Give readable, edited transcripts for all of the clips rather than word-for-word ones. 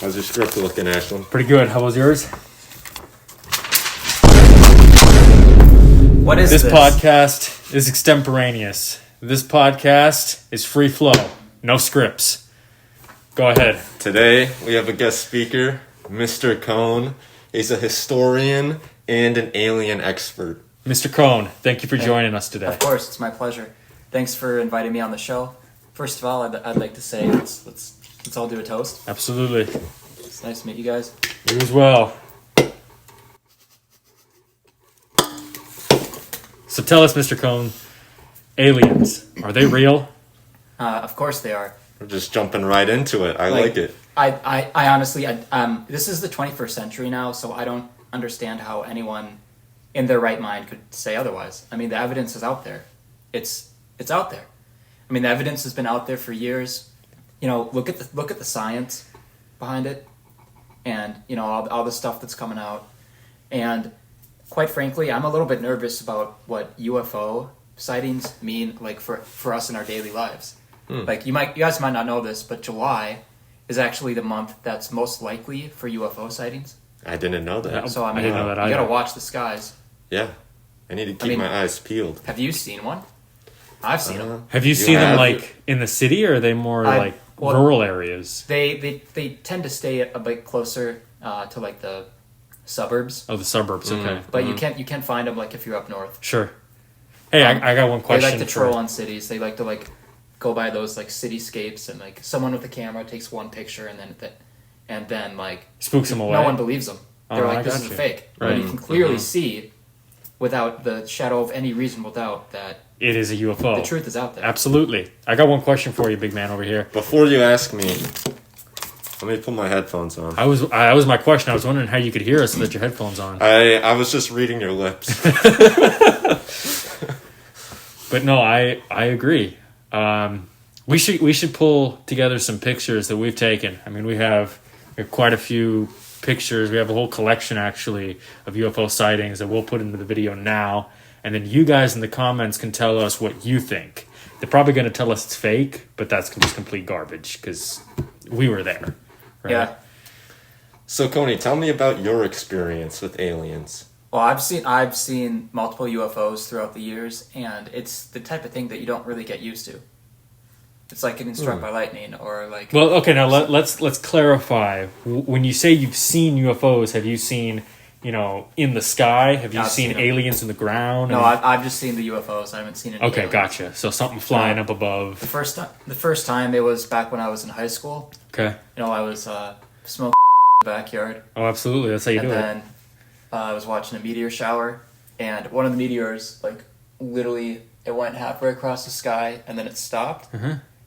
How's your script looking, Ashlyn? Pretty good. How was yours? What is this? This podcast is extemporaneous. This podcast is free flow. No scripts. Go ahead. Today, we have a guest speaker, Mr. Kone. He's a historian and an alien expert. Mr. Kone, thank you for joining us today. Of course, it's my pleasure. Thanks for inviting me on the show. First of all, I'd like to say let's all do a toast. Absolutely. It's nice to meet you guys. You as well. So tell us, Mr. Kone, aliens, are they real? Of course they are. We're just jumping right into it. I like it. I honestly, this is the 21st century now, so I don't understand how anyone in their right mind could say otherwise. I mean, the evidence is out there. It's out there. I mean, the evidence has been out there for years. You know, look at the science behind it, and you know all the stuff that's coming out. And quite frankly, I'm a little bit nervous about what UFO sightings mean, like for us in our daily lives. Like you guys might not know this, but July is actually the month that's most likely for UFO sightings. I didn't know that. So I mean, didn't know that you either. gotta watch the skies. Yeah. I need to keep my eyes peeled. Have you seen one? I've seen them. Have you seen them like in the city, or are they more like rural areas? They tend to stay a bit closer to like the suburbs. Oh, the suburbs. Okay, But you can't find them like if you're up north. Sure. Hey, I got one question. They like to troll on cities. They like to like go by those like cityscapes, and like someone with a camera takes one picture and then like spooks them away. No one believes them. They're like, this is a fake. Right. But you can clearly see without the shadow of any reasonable doubt that it is a UFO. the truth is out there. Absolutely. I got one question for you, big man over here. Before you ask me, let me put my headphones on. That was my question. I was wondering how you could hear us with your headphones on. I was just reading your lips. But no, I agree. We should pull together some pictures that we've taken. I mean, we have quite a few pictures. We have a whole collection actually of UFO sightings that we'll put into the video now, and then you guys in the comments can tell us what you think. They're probably going to tell us it's fake, but that's just complete garbage because we were there. Right? Yeah. So, Kone, tell me about your experience with aliens. Well, I've seen multiple UFOs throughout the years, and it's the type of thing that you don't really get used to. It's like getting struck by lightning, or like. Well, okay. Now let's clarify. When you say you've seen UFOs, have you seen, in the sky? Have you seen aliens in the ground? No, I've just seen the UFOs. I haven't seen any. Okay, aliens. gotcha. So something flying up above. The first time it was back when I was in high school. Okay. I was smoking in the backyard. Oh, absolutely. That's how you do it. And then I was watching a meteor shower, and one of the meteors, like, literally, it went halfway across the sky, and then it stopped,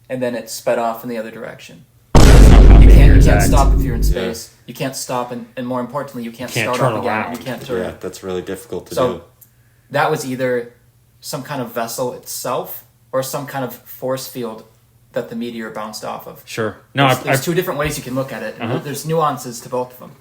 and then it sped off in the other direction. You can't stop if you're in space. Yeah. You can't stop, and more importantly, you can't start turn off again. around. You can't turn. Yeah, that's really difficult to do. So that was either some kind of vessel itself or some kind of force field that the meteor bounced off of. Sure. No, there's two different ways you can look at it. And there's nuances to both of them.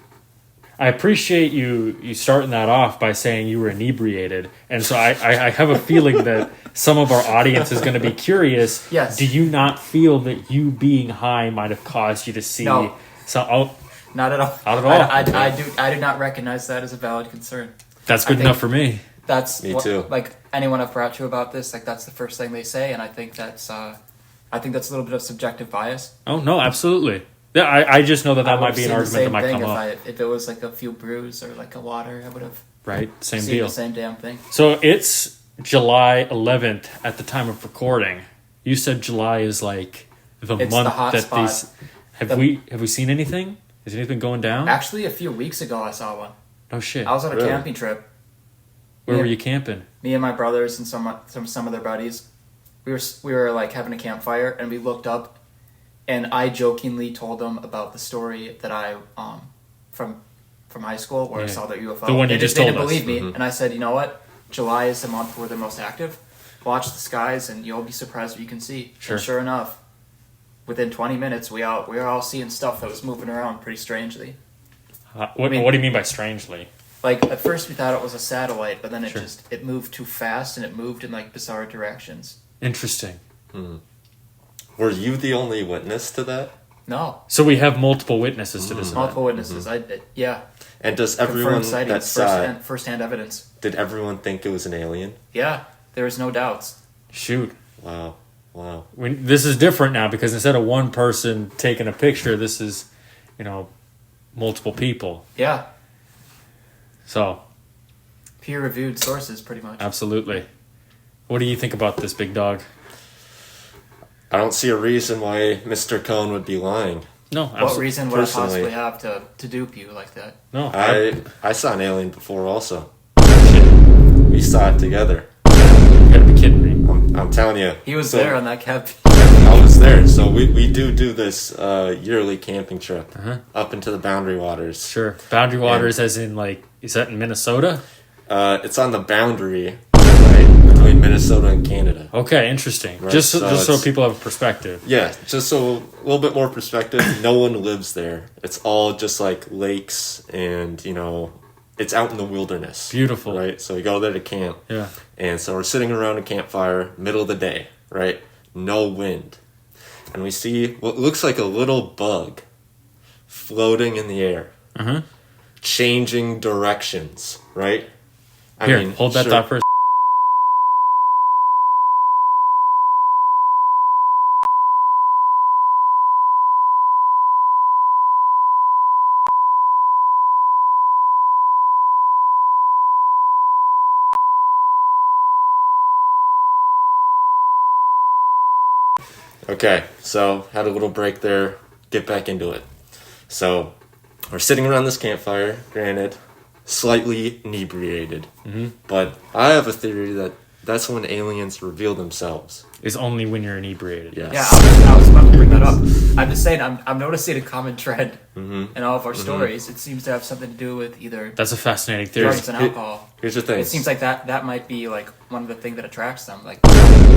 I appreciate you starting that off by saying you were inebriated. And so I have a feeling that some of our audience is going to be curious. Yes. Do you not feel that you being high might have caused you to see No. Not at all? Not at all. I do not recognize that as a valid concern. That's good enough for me. That's me too. Like anyone I've brought to about this, like that's the first thing they say, and I think that's a little bit of subjective bias. Oh no, absolutely. Yeah, I just know that might be an argument that might come up. If it was like a few brews or like a water, I would have same seen deal. the same damn thing. So it's July 11th at the time of recording. You said July is like the month the hot that spot. these. Have we seen anything? Is anything going down? Actually, a few weeks ago I saw one. No shit. I was on a camping trip. Where were you camping? Me and my brothers and some of their buddies. We were like having a campfire, and we looked up, and I jokingly told them about the story that I from high school where I saw the UFO. The one you just told us. They didn't believe me, and I said, you know what? July is the month where they're most active. Watch the skies, and you'll be surprised what you can see. Sure. And sure enough, within 20 minutes, we were all seeing stuff that was moving around pretty strangely. What do you mean by strangely? Like, at first we thought it was a satellite, but then it moved too fast, and it moved in, like, bizarre directions. Interesting. Were you the only witness to that? No. So we have multiple witnesses to this event. Multiple witnesses. Yeah. And does everyone Confirmed that sightings, saw it, first-hand evidence. did everyone think it was an alien? Yeah. There was no doubts. Shoot. Wow. This is different now because instead of one person taking a picture, this is, multiple people. Yeah. So. Peer-reviewed sources, pretty much. Absolutely. What do you think about this, big dog? I don't see a reason why Mr. Kone would be lying. No, What reason would I Personally. possibly have to dupe you like that? No, I saw an alien before also. shit. We saw it together. You gotta be kidding me. I'm telling you. He was So, there on that cab. I was there. So we do this yearly camping trip up into the Boundary Waters. Sure. Boundary Waters, as in, is that in Minnesota? It's on the boundary, right, between Minnesota and Canada. Okay, interesting. Right, Just so it's- people have a perspective. Yeah, just so a little bit more perspective. No one lives there. It's all just like lakes and, it's out in the wilderness. Beautiful. Right? So we go there to camp. Yeah. And so we're sitting around a campfire, middle of the day, right? No wind. And we see what looks like a little bug floating in the air, Uh-huh. changing directions, right? Here, hold that sure. thought for a Okay, so had a little break there, get back into it. So we're sitting around this campfire, granted, slightly inebriated. But I have a theory that that's when aliens reveal themselves. is only when you're inebriated. Yes. Yeah, I was about to bring that up. I'm just saying, I'm noticing a common trend in all of our stories. It seems to have something to do with either That's a fascinating theory. drugs and alcohol. Here's the thing. It seems like that might be like one of the things that attracts them. Like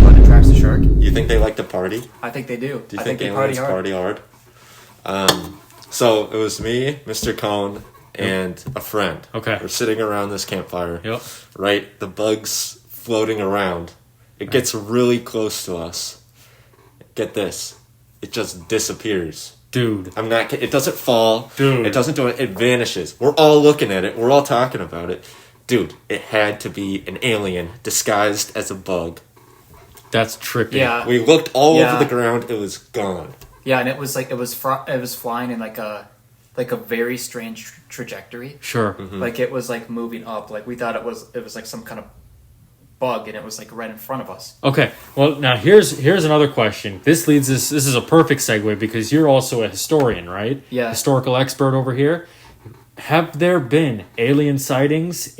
what attracts a shark. You think they like to party? I think they do. Do you I think they aliens party hard? So it was me, Mr. Cone, and a friend. Okay. We're sitting around this campfire. Yep. Right? The bug's floating around. It gets really close to us. Get this. It just disappears. Dude. I'm not kidding. It doesn't fall. Dude. It doesn't do it. It vanishes. We're all looking at it. We're all talking about it. Dude, it had to be an alien disguised as a bug. That's trippy. Yeah. We looked all Yeah. over the ground. It was gone. Yeah, and it was like it was flying in like a very strange trajectory. Sure. Like it was like moving up. Like we thought it was like some kind of bug, and it was like right in front of us. Okay. Well, now here's another question. This leads us. This is a perfect segue because you're also a historian, right? Yeah. Historical expert over here. Have there been alien sightings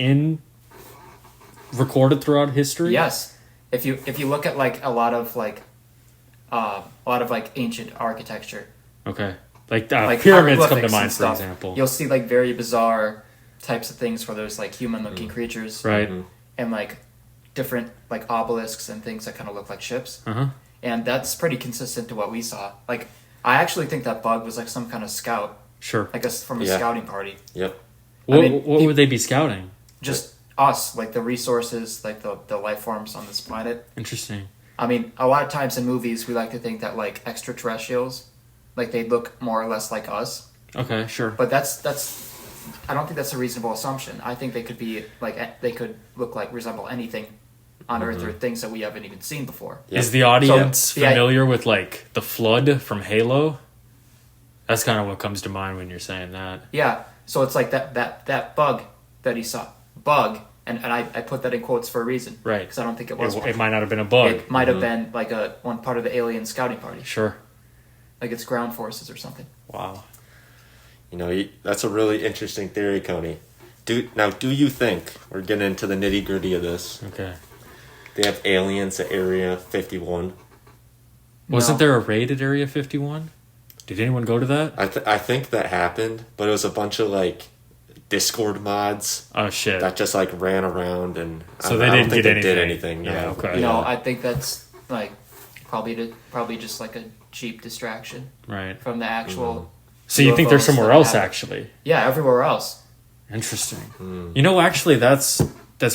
recorded throughout history? Yes, if you look at like a lot of ancient architecture, Okay. Like like pyramids come to hieroglyphics mind, and for stuff, example. you'll see like very bizarre types of things where there's like human-looking creatures, Right. and like different like obelisks and things that kind of look like ships, Uh-huh. and that's pretty consistent to what we saw. Like I actually think that bug was like some kind of scout, Sure. like from a Yeah. scouting party. Yep. What, mean, what would they be scouting? Just us, like the resources, like the life forms on this planet. Interesting. I mean, a lot of times in movies, we like to think that like extraterrestrials, like they look more or less like us. Okay, sure. But that's I don't think that's a reasonable assumption. I think they could be like they could resemble anything on Earth or things that we haven't even seen before. Yep. Is the audience So, yeah, familiar with like the flood from Halo? That's kind of what comes to mind when you're saying that. Yeah. So it's like that bug that he saw, and I put that in quotes for a reason, Right. Because I don't think it was. It might not have been a bug. It might have been like one part of the alien scouting party, Sure. like it's ground forces or something. Wow. That's a really interesting theory, Kone. Do you think, we're getting into the nitty-gritty of this, Okay. they have aliens at Area 51? Wasn't No. there a raid at Area 51? Did anyone go to that? I think that happened, but it was a bunch of, Discord mods Oh shit. that just, ran around, and So I they don't didn't think get they did anything. anything. Yeah, No. okay. No, I think that's like probably just like a cheap distraction Right. from the actual. So you think there's UFOs somewhere that else happen. actually? Yeah, everywhere else. Interesting. Actually, that's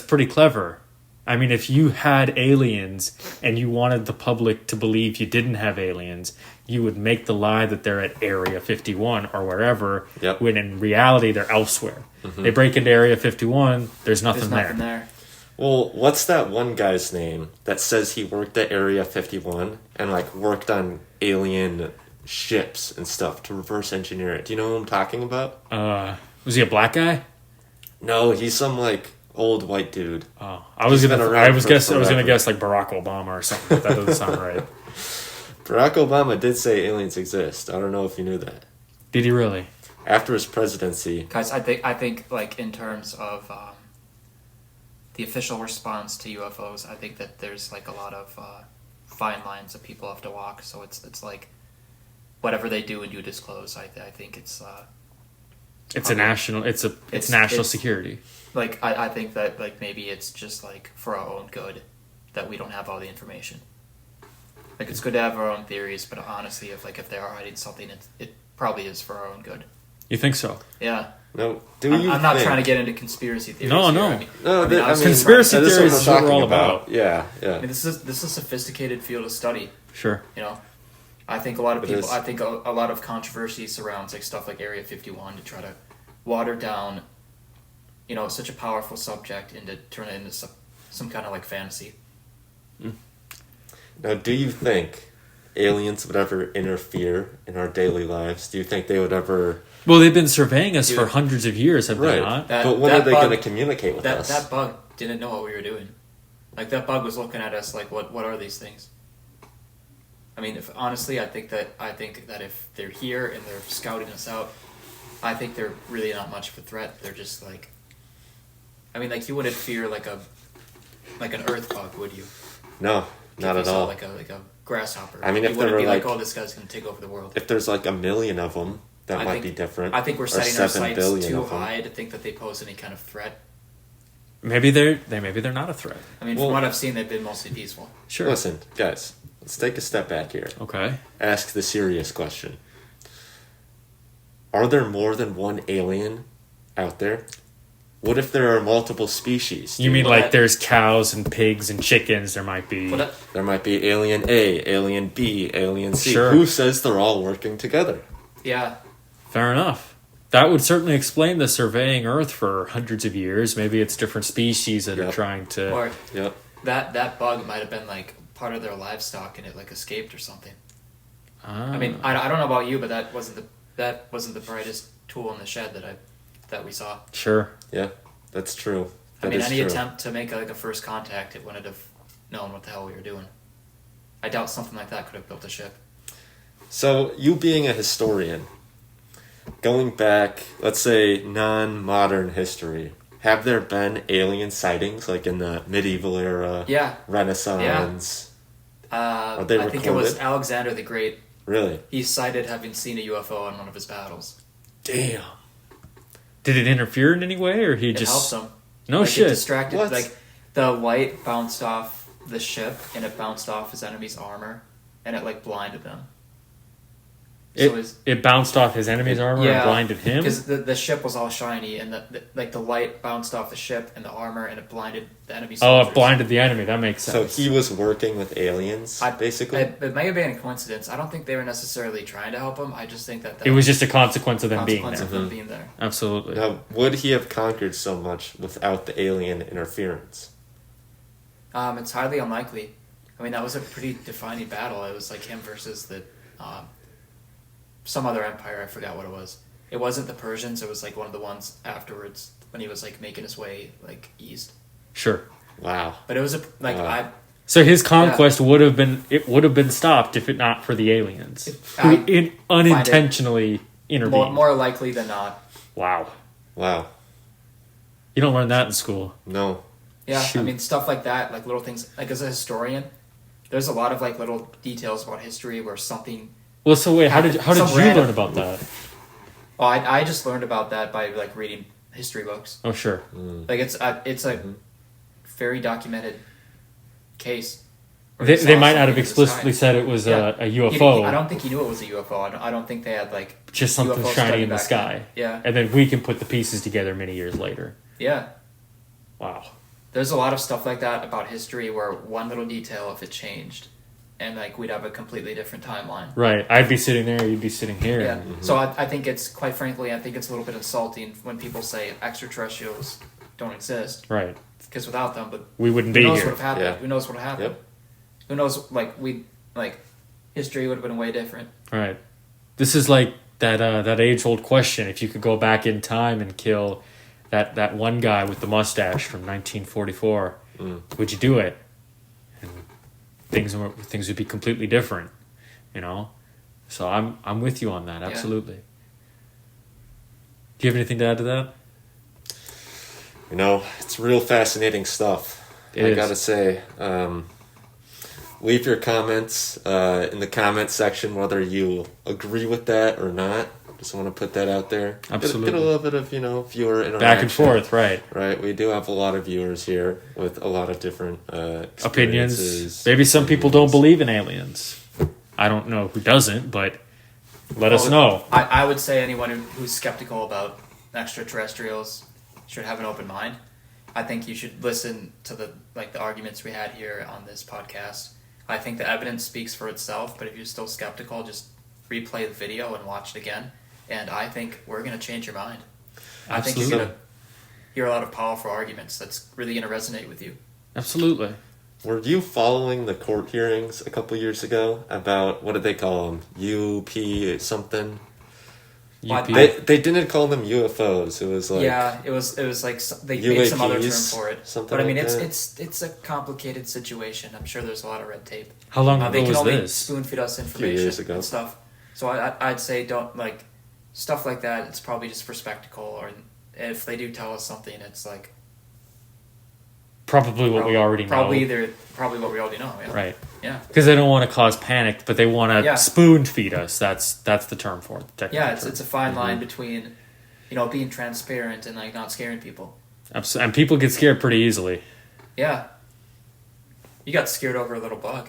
pretty clever. I mean, if you had aliens and you wanted the public to believe you didn't have aliens, you would make the lie that they're at Area 51 or wherever, Yep. when in reality they're elsewhere. They break into Area 51, there's nothing, There's nothing there. Well, what's that one guy's name that says he worked at Area 51 and like worked on alien ships and stuff to reverse engineer it? Do you know who I'm talking about? Was he a black guy? No, he's some like old white dude. Oh, I was He's gonna been around gonna forever. guess like Barack Obama or something. But that doesn't sound right. Barack Obama did say aliens exist. I don't know if you knew that. Did he really? After his presidency, Guys, I think like in terms of the official response to UFOs, I think that there's like a lot of fine lines that people have to walk. So it's like whatever they do and do disclose. I think it's It's a national. It's national it's- security. like I think that like maybe it's just like for our own good that we don't have all the information. Like it's good to have our own theories, but honestly, if they are hiding something, it probably is for our own good. You think so? Yeah. no, do you? I'm not think- trying to get into conspiracy theories. No, here. no. I mean, No, Conspiracy that is theories what is what I'm we're all talking about. Yeah, I yeah. mean, this is a sophisticated field of study. Sure. You know, I think a lot of It people. is. I think a lot of controversy surrounds like stuff like Area 51 to try to water down, such a powerful subject and to turn it into some kind of like fantasy. Now, do you think aliens would ever interfere in our daily lives? Do you think they would ever? Well, they've been surveying us for Dude. hundreds of years, have they Right. not? But when that are they bug- going to communicate with us? That bug didn't know what we were doing. Like that bug was looking at us like, what are these things? I mean, honestly, I think that if they're here and they're scouting us out, I think they're really not much of a threat. They're just like, I mean, like you wouldn't fear like an earth bug, would you? No, not If at you saw all. like a grasshopper. I mean, you if wouldn't there be were, like, like- oh, this guy's gonna take over the world. If there's like a million of them, that I might think- be different. I think we're Or setting our 7 sights billion too of them. high to think that they pose any kind of threat. Maybe they're not a threat. I mean, Well- from what I've seen, they've been mostly peaceful. Sure. Listen, guys, let's take a step back here. Okay. Ask the serious question. Are there more than one alien out there? What if there are multiple species? You mean Well, like that- there's cows and pigs and chickens? There might be. Well, that, There might be alien A, alien B, alien C. Sure. Who says they're all working together? yeah, Fair enough. That would certainly explain the surveying Earth for hundreds of years. Maybe it's different species that are Yep. trying to. or Yep. that bug might have been like part of their livestock and it like escaped or something. I mean, Ah. I don't know about you, but that wasn't the brightest tool in the shed that we saw. Sure. Yeah, that's true. I That mean, is any true. attempt to make like a first contact, it wouldn't have known what the hell we were doing. I doubt something like that could have built a ship. So, you being a historian, going back, let's say, non-modern history, have there been alien sightings, like in the medieval era, Yeah, Renaissance? Are they I think it was recorded? Alexander the Great. Really? He cited having seen a UFO in one of his battles. Damn. Did it interfere in any way, or he It just? helped him. No Like, shit. It distracted. What? Like the light bounced off the ship and it bounced off his enemy's armor and it like blinded them. It bounced off his enemy's armor and blinded him. Because the ship was all shiny and the light bounced off the ship and the armor and it blinded the enemy Oh, soldiers. it blinded the enemy. That makes So sense. he was working with aliens, basically? It may have been a coincidence. I don't think they were necessarily trying to help him. I just think that It was just a consequence of them being consequence there. of them being there. Absolutely. Now, would he have conquered so much without the alien interference? It's highly unlikely. I mean, that was a pretty defining battle. It was like him versus some other empire. I forgot what it was. It wasn't the Persians. It was like one of the ones afterwards when he was like making his way like east. Sure. Wow. But it was Wow. So his conquest would have been stopped if it not for the aliens who unintentionally intervened. more likely than not. Wow. Wow. You don't learn that in school. No. Yeah, Shoot. I mean stuff like that, like little things. Like as a historian, there's a lot of like little details about history where something. Well, so wait, how did Some you random- learn about that? Oh, I just learned about that by like reading history books. Oh, sure. Like it's a very documented case. where They he saw might not something have in the explicitly sky. said it was Yeah. a UFO, I don't think he knew it was a UFO. I don't think they had like just something UFO shiny study in the back sky. then. Yeah, And then we can put the pieces together many years later. yeah. Wow. there's a lot of stuff like that about history where one little detail, if it changed, and like we'd have a completely different timeline. Right. I'd be sitting there, you'd be sitting here. Yeah. So I think it's, quite frankly, I think it's a little bit insulting when people say extraterrestrials don't exist. Right. Because without them, but We wouldn't who be knows here. what have happened? Yeah. Who knows what have happened? Yep. Who knows? History would have been way different. Right. This is like that age-old question. If you could go back in time and kill that one guy with the mustache from 1944, would you do it? And things would be completely different, you know? So I'm with you on that, absolutely. Do you have anything to add to that? You know, it's real fascinating stuff. It I is. gotta say, leave your comments in the comment section whether you agree with that or not. Just want to put that out there. Absolutely. Get a little bit of, viewer interaction. Back and forth, right. Right. We do have a lot of viewers here with a lot of different Opinions. experiences. Maybe some people don't believe in aliens. I don't know who doesn't, but let us know. I would say anyone who's skeptical about extraterrestrials should have an open mind. I think you should listen to the arguments we had here on this podcast. I think the evidence speaks for itself, but if you're still skeptical, just replay the video and watch it again. And I think we're going to change your mind. I think you're going to hear a lot of powerful arguments that's really going to resonate with you. Absolutely. Were you following the court hearings a couple years ago about, what did they call them? UP something? UP. They didn't call them UFOs. It was like... Yeah, it was like they made some other term UAPs, for it. something But I mean, like it's a complicated situation. I'm sure there's a lot of red tape. How long They ago can was only this? spoon feed us information years ago. and stuff. So I'd say don't stuff like that. It's probably just for spectacle, or if they do tell us something, it's like Probably what we already know. Probably what we already know. Yeah. Right. Yeah. Because they don't want to cause panic, but they want to Yeah. spoon feed us. That's the term for it. The technical Yeah. term. It's a fine line between, being transparent and not scaring people. And people get scared pretty easily. Yeah. You got scared over a little bug.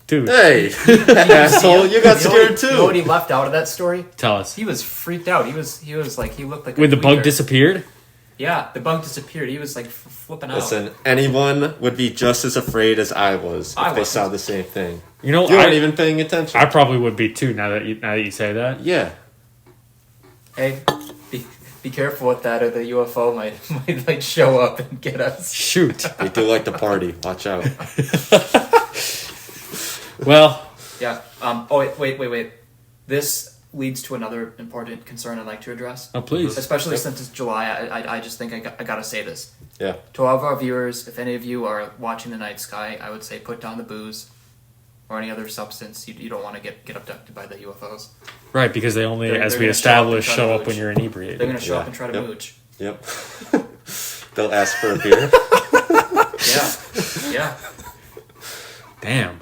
Dude, Hey, asshole, you got scared too. You know what he left out of that story? tell us. He was freaked out. He looked like When the bug tweaker. disappeared? Yeah, the bug disappeared. He was flipping out. Listen, anyone would be just as afraid as I was if I they wasn't. saw the same thing. You know, You weren't even paying attention. I probably would be too. Now that you say that. Yeah. Hey, be careful with that, or the UFO might show up and get us. Shoot. They do like to party. Watch out. Well, Yeah. Oh wait. This leads to another important concern I'd like to address. oh please. Especially since it's July, I just think I gotta say this. Yeah. To all of our viewers, if any of you are watching the night sky, I would say put down the booze or any other substance. You don't want to get abducted by the UFOs. Right, because they only, They're as we gonna established, show show up up and when try to you're inebriated. They're gonna show Yeah. up and try to Yep. mooch. Yep. They'll ask for a beer. Yeah. Damn.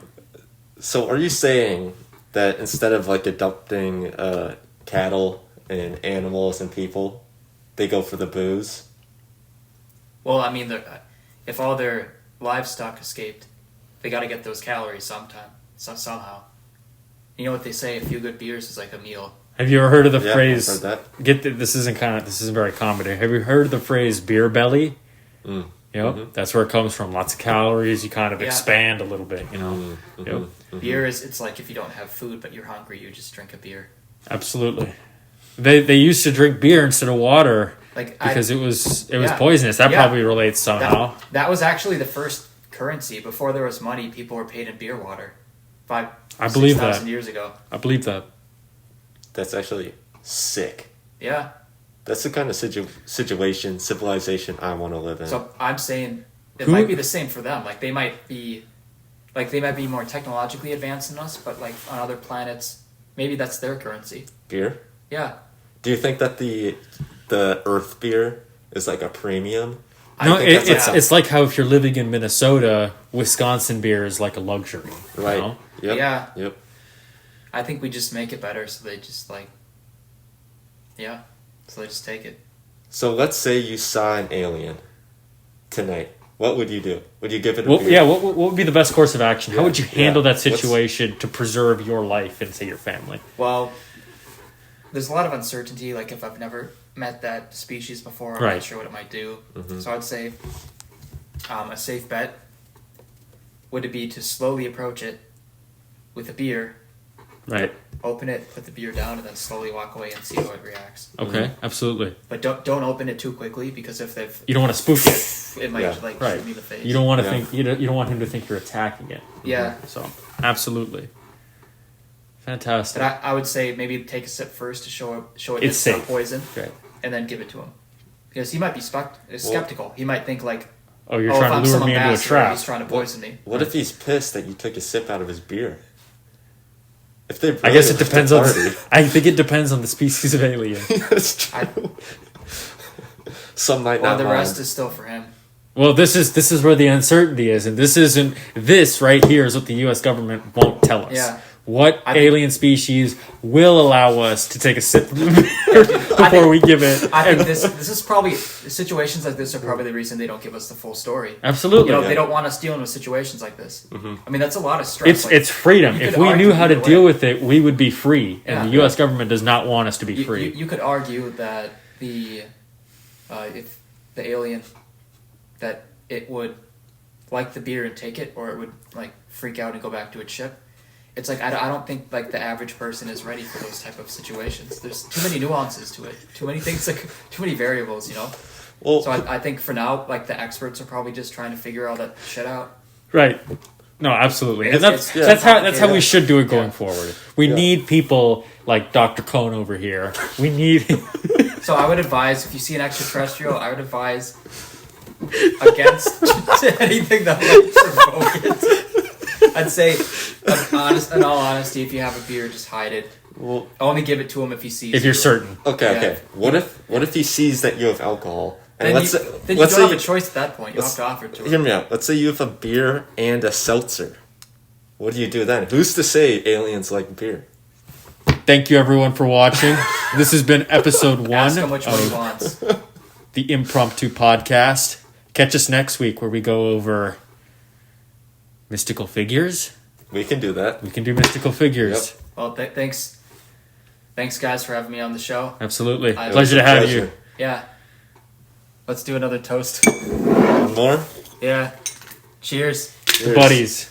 So are you saying that instead of abducting cattle and animals and people, they go for the booze? Well, I mean, if all their livestock escaped, they got to get those calories somehow. You know what they say? A few good beers is like a meal. Have you ever heard of the Yeah, phrase? I've heard that. This isn't very common. Have you heard of the phrase "beer belly"? Mm. Yep, that's where it comes from. Lots of calories. You kind of Yeah. expand a little bit. Yep, Beer is it's like if you don't have food but you're hungry, you just drink a beer. absolutely. They used to drink beer instead of water because it was Yeah. poisonous. That Yeah. probably relates somehow. That was actually the first currency. Before there was money, people were paid in beer water. I believe 6,000 that. years ago. I believe that. That's actually sick. Yeah. That's the kind of civilization I want to live in. So I'm saying it Who- might be the same for them. They might be more technologically advanced than us, but on other planets, maybe that's their currency. Beer? Yeah. Do you think that the Earth beer is like a premium? No, think that's it's like how if you're living in Minnesota, Wisconsin beer is like a luxury. you Right. know? Yep. Yeah. Yep. I think we just make it better, so they just so they just take it. So let's say you saw an alien tonight. What would you do? Would you give it a Well, beer? yeah, what would be the best course of action? How Yeah, would you handle yeah. that situation to preserve your life and, say, your family? Well, there's a lot of uncertainty. If I've never met that species before, I'm Right. not sure what it might do. Mm-hmm. So I'd say a safe bet would it be to slowly approach it with a beer, Right. open it, put the beer down, and then slowly walk away and see how it reacts. Okay. Absolutely. But don't open it too quickly because if they've You don't want to spook it. it might Yeah. like Right. shoot me in the face. You don't want to Yeah. think. You don't want him to think you're attacking it. Yeah. So absolutely. Fantastic. But I would say maybe take a sip first to show it It's it's not safe. poison, Okay. and then give it to him because he might be skeptical. He might think like, Oh, you're if trying I'm to lure some me into a ambassador, trap. he's trying to poison me. What if he's pissed that you took a sip out of his beer? If they, I guess it really depends like on. the party. I think it depends on the species of alien. That's true. Some might Well, not the mind. rest is still for him. Well, this is where the uncertainty is, and this right here is what the U.S. government won't tell us. Yeah. What I think- alien species will allow us to take a sip from the beer before we give it? I think this is probably situations like this are probably the reason they don't give us the full story. Absolutely. You know, Yeah. they don't want us dealing with situations like this. I mean, that's a lot of stress. It's freedom. you If could we argue knew how to either deal way. with it, we would be free, and Yeah. the U.S. government does not want us to be free. You could argue that if the alien that it would like the beer and take it, or it would like freak out and go back to its ship. It's like I don't think like the average person is ready for those type of situations. There's too many nuances to it, too many things, like too many variables, you know. Well, So I think for now, like the experts are probably just trying to figure all that shit out. Right. No, absolutely. And It's- that's how we yeah. should do it going Yeah. forward. We Yeah. need people like Dr. Kone over here. We need So I would advise if you see an extraterrestrial, I would advise against anything that might provoke it. I'd say, in all honesty, if you have a beer, just hide it. well, Only give it to him if he sees. if you're you. certain. okay, Yeah. okay. What if he sees that you have alcohol? And Then let's you, say, then let's you don't say have a choice at that point. You have let's- to offer it to hear him. me out. Let's say you have a beer and a seltzer. What do you do then? Who's to say aliens like beer? Thank you everyone for watching. This has been episode 1 Ask him which one he of wants. the Impromptu Podcast. Catch us next week where we go over mystical figures. We can do that. We can do mystical figures. Well, thanks guys for having me on the show. Absolutely. It was Pleasure to a have pleasure. you. Yeah. Let's do another toast. One more? Yeah. Cheers. Cheers. Buddies.